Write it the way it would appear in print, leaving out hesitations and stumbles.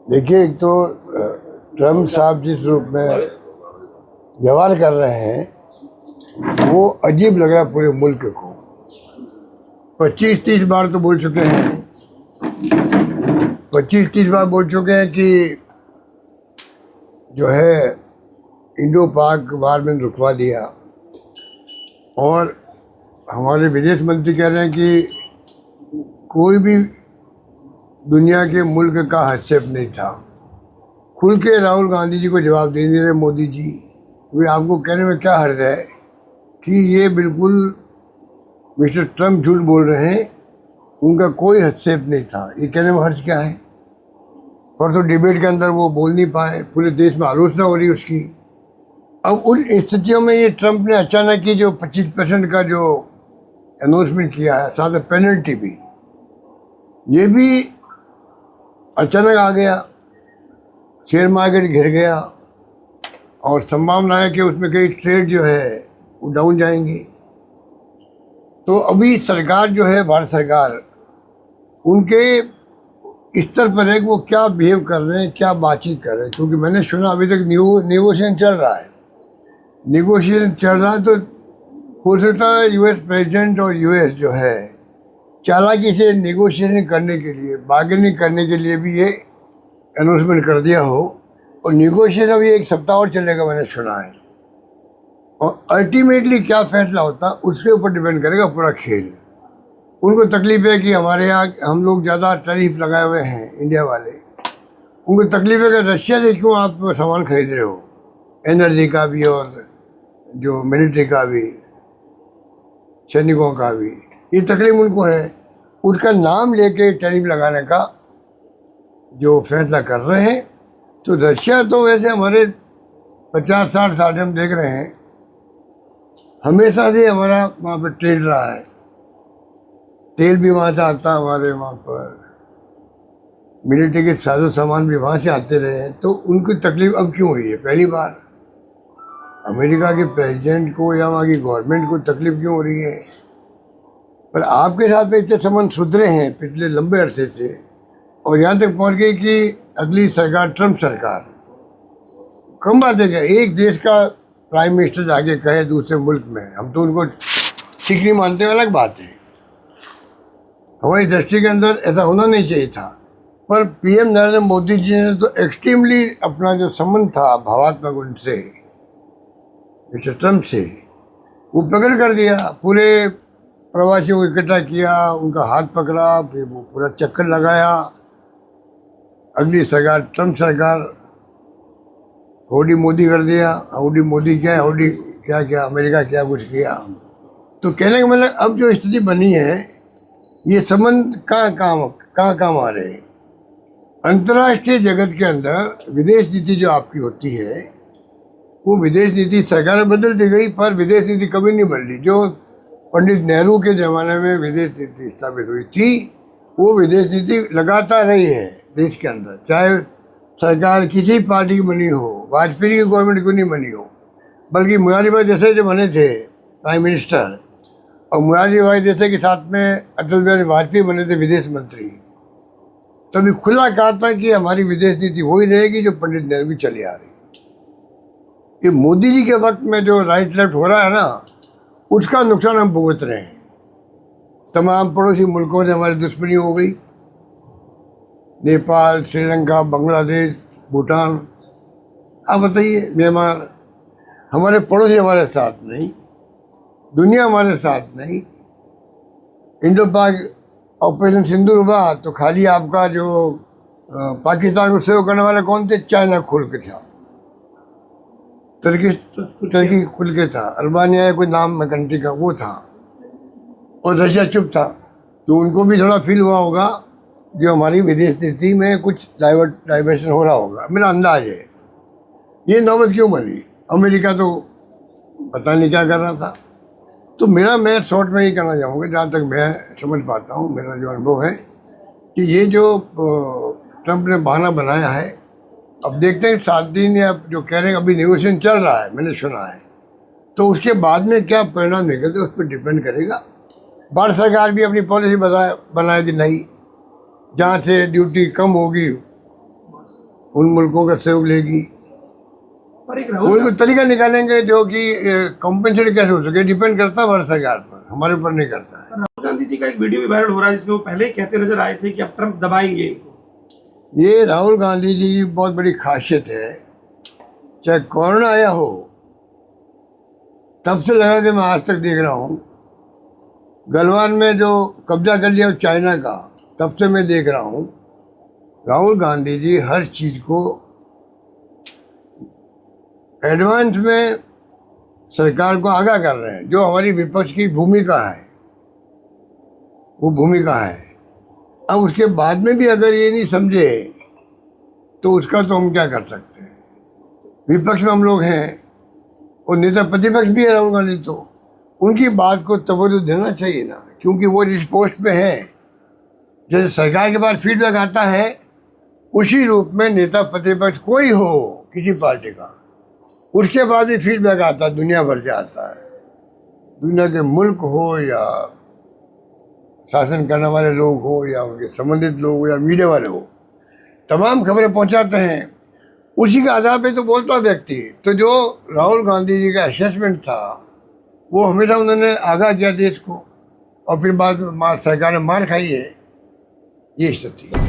देखिए, एक तो ट्रम्प साहब जिस रूप में व्यवहार कर रहे हैं वो अजीब लग रहा है पूरे मुल्क को। 25-30 बार तो बोल चुके हैं, 25-30 बार बोल चुके हैं कि जो है इंडो पाक वार में रुकवा दिया। और हमारे विदेश मंत्री कह रहे हैं कि कोई भी दुनिया के मुल्क का हस्तक्षेप नहीं था। खुल के राहुल गांधी जी को जवाब दे रहे मोदी जी। वे आपको कहने में क्या हर्ज है कि ये बिल्कुल मिस्टर ट्रम्प झूठ बोल रहे हैं, उनका कोई हस्तक्षेप नहीं था। ये कहने में हर्ज क्या है? परसों डिबेट के अंदर वो बोल नहीं पाए, पूरे देश में आलोचना हो रही उसकी। अब उन स्थितियों में ये ट्रम्प ने अचानक ही जो 25% का जो अनाउंसमेंट किया है, साथ में पेनल्टी भी, ये भी अचानक आ गया। शेयर मार्केट घिर गया और संभावना है कि उसमें कई ट्रेड जो है वो डाउन जाएंगी। तो अभी सरकार जो है, भारत सरकार, उनके स्तर पर है कि वो क्या बिहेव कर रहे हैं, क्या बातचीत कर रहे हैं। क्योंकि मैंने सुना अभी तक नेगोशिएशन चल रहा है। नेगोशिएशन चल रहा है तो हो सकता है यूएस प्रेसिडेंट और यूएस जो है चालाकी से नेगोशिएशन करने के लिए, बार्गेनिंग करने के लिए भी ये अनाउंसमेंट कर दिया हो। और नेगोशिएशन अभी 1 सप्ताह और चलेगा, मैंने सुना है। और अल्टीमेटली क्या फैसला होता उसके ऊपर डिपेंड करेगा पूरा खेल। उनको तकलीफ है कि हमारे यहाँ हम लोग ज़्यादा टैरिफ लगाए हुए हैं, इंडिया वाले। उनको तकलीफ है कि रशिया से क्यों आप सामान खरीद रहे हो, एनर्जी का भी और जो मिलिट्री का भी, सैनिकों का भी। ये तकलीफ उनको है। उसका नाम लेके टैरिफ लगाने का जो फैसला कर रहे हैं। तो रशिया तो वैसे हमारे 50-60 साल से हम देख रहे हैं, हमेशा से हमारा वहाँ पर ट्रेड रहा है। तेल भी वहाँ से आता है हमारे वहाँ पर, मिलिट्री के साजो सामान भी वहाँ से आते रहे हैं। तो उनकी तकलीफ अब क्यों हुई है? पहली बार अमेरिका के प्रेसिडेंट को या वहाँ की गवर्नमेंट को तकलीफ क्यों हो रही है? पर आपके साथ में इतने संबंध सुधरे हैं पिछले लंबे अरसे से, और यहाँ तक पहुँच गई कि अगली सरकार ट्रम्प सरकार। कम बात है क्या एक देश का प्राइम मिनिस्टर जाके कहे दूसरे मुल्क में, हम तो उनको ठीक नहीं मानते, अलग बात है। हमारी दृष्टि के अंदर ऐसा होना नहीं चाहिए था। पर पीएम नरेंद्र मोदी जी ने तो एक्सट्रीमली अपना जो संबंध था भावात्मक उनसे, मिस्टर ट्रम्प से, वो प्रकट कर दिया। पूरे प्रवासियों को इकट्ठा किया, उनका हाथ पकड़ा, फिर वो पूरा चक्कर लगाया। अगली सरकार ट्रम्प सरकार, होडी मोदी कर दिया। होडी मोदी क्या है, होडी क्या क्या, अमेरिका क्या कुछ किया। तो कहने का मतलब अब जो स्थिति बनी है, ये संबंध कहाँ काम आ रहे हैं। अंतर्राष्ट्रीय जगत के अंदर विदेश नीति जो आपकी होती है, वो विदेश नीति सरकारें बदलती गई, पर विदेश नीति कभी नहीं बदली। जो पंडित नेहरू के ज़माने में विदेश नीति स्थापित हुई थी, वो विदेश नीति लगातार रही है देश के अंदर। चाहे सरकार किसी पार्टी की बनी हो, वाजपेयी की गवर्नमेंट क्यों नहीं बनी हो, बल्कि मुरारी भाई देसाई जो बने थे प्राइम मिनिस्टर, और मुरारी भाई देसाई के साथ में अटल बिहारी वाजपेयी बने थे विदेश मंत्री, तभी खुला कहा था कि हमारी विदेश नीति वही रहेगी जो पंडित नेहरू की चली आ रही। ये मोदी जी के वक्त में जो राइट लेफ्ट हो रहा है ना, उसका नुकसान हम भुगत रहे हैं। तमाम पड़ोसी मुल्कों से हमारी दुश्मनी हो गई, नेपाल, श्रीलंका, बांग्लादेश, भूटान। आप बताइए, म्यांमार, हमारे पड़ोसी हमारे साथ नहीं, दुनिया हमारे साथ नहीं। इंडो पाक ऑपरेशन सिंदूर हुआ तो खाली आपका जो पाकिस्तान को सेव करने वाले कौन थे? चाइना खुल के था, टर्की खुल के था, अल्बानिया कोई नाम कंट्री का वो था, और रशिया चुप था। तो उनको भी थोड़ा फील हुआ होगा जो हमारी विदेश नीति में कुछ डाइवर्शन हो रहा होगा, मेरा अंदाज है। ये नौबत क्यों बनी? अमेरिका तो पता नहीं क्या कर रहा था। तो मैं शॉर्ट में ही करना चाहूँगा, जहाँ तक मैं समझ पाता हूँ, मेरा जो अनुभव है कि ये जो ट्रम्प ने बहाना बनाया है, अब देखते हैं 7 दिन या जो कह रहे हैं अभी नेगोशिएशन चल रहा है, मैंने सुना है, तो उसके बाद में क्या परिणाम निकलते उस पर डिपेंड करेगा। भारत सरकार भी अपनी पॉलिसी बनाएगी, नहीं, जहाँ से ड्यूटी कम होगी उन मुल्कों का सहयोग लेगी। और एक वो कोई तरीका निकालेंगे जो कि कॉम्पेंसेट कैसे हो सके, डिपेंड करता है भारत सरकार पर, हमारे ऊपर नहीं करता है। राहुल गांधी जी का एक वीडियो भी वायरल हो रहा है जिसमें वो पहले ही कहते नजर आए थे कि अब ट्रंप दबाएंगे इनको। ये राहुल गांधी जी की बहुत बड़ी खासियत है, चाहे कोरोना आया हो तब से लगा कि मैं आज तक देख रहा हूँ, गलवान में जो कब्जा कर लिया चाइना का, तब से मैं देख रहा हूँ राहुल गांधी जी हर चीज़ को एडवांस में सरकार को आगाह कर रहे हैं। जो हमारी विपक्ष की भूमिका है वो भूमिका है। अब उसके बाद में भी अगर ये नहीं समझे तो उसका तो हम क्या कर सकते हैं। विपक्ष में हम लोग हैं और नेता प्रतिपक्ष भी है राहुल गांधी, तो उनकी बात को तवज्जो देना चाहिए ना, क्योंकि वो जिस पोस्ट पे है, जैसे सरकार के पास फीडबैक आता है उसी रूप में नेता प्रतिपक्ष कोई हो किसी पार्टी का, उसके बाद भी फीडबैक आता है, दुनिया भर से आता है। दुनिया के मुल्क हो या शासन करने वाले लोग हो या उनके संबंधित लोग हो या मीडिया वाले हो, तमाम खबरें पहुंचाते हैं। उसी के आधार पे तो बोलता व्यक्ति। तो जो राहुल गांधी जी का असेसमेंट था वो हमेशा उन्होंने आगाह किया देश को, और फिर बाद में सरकार ने मार खाई है, ये स्थिति है।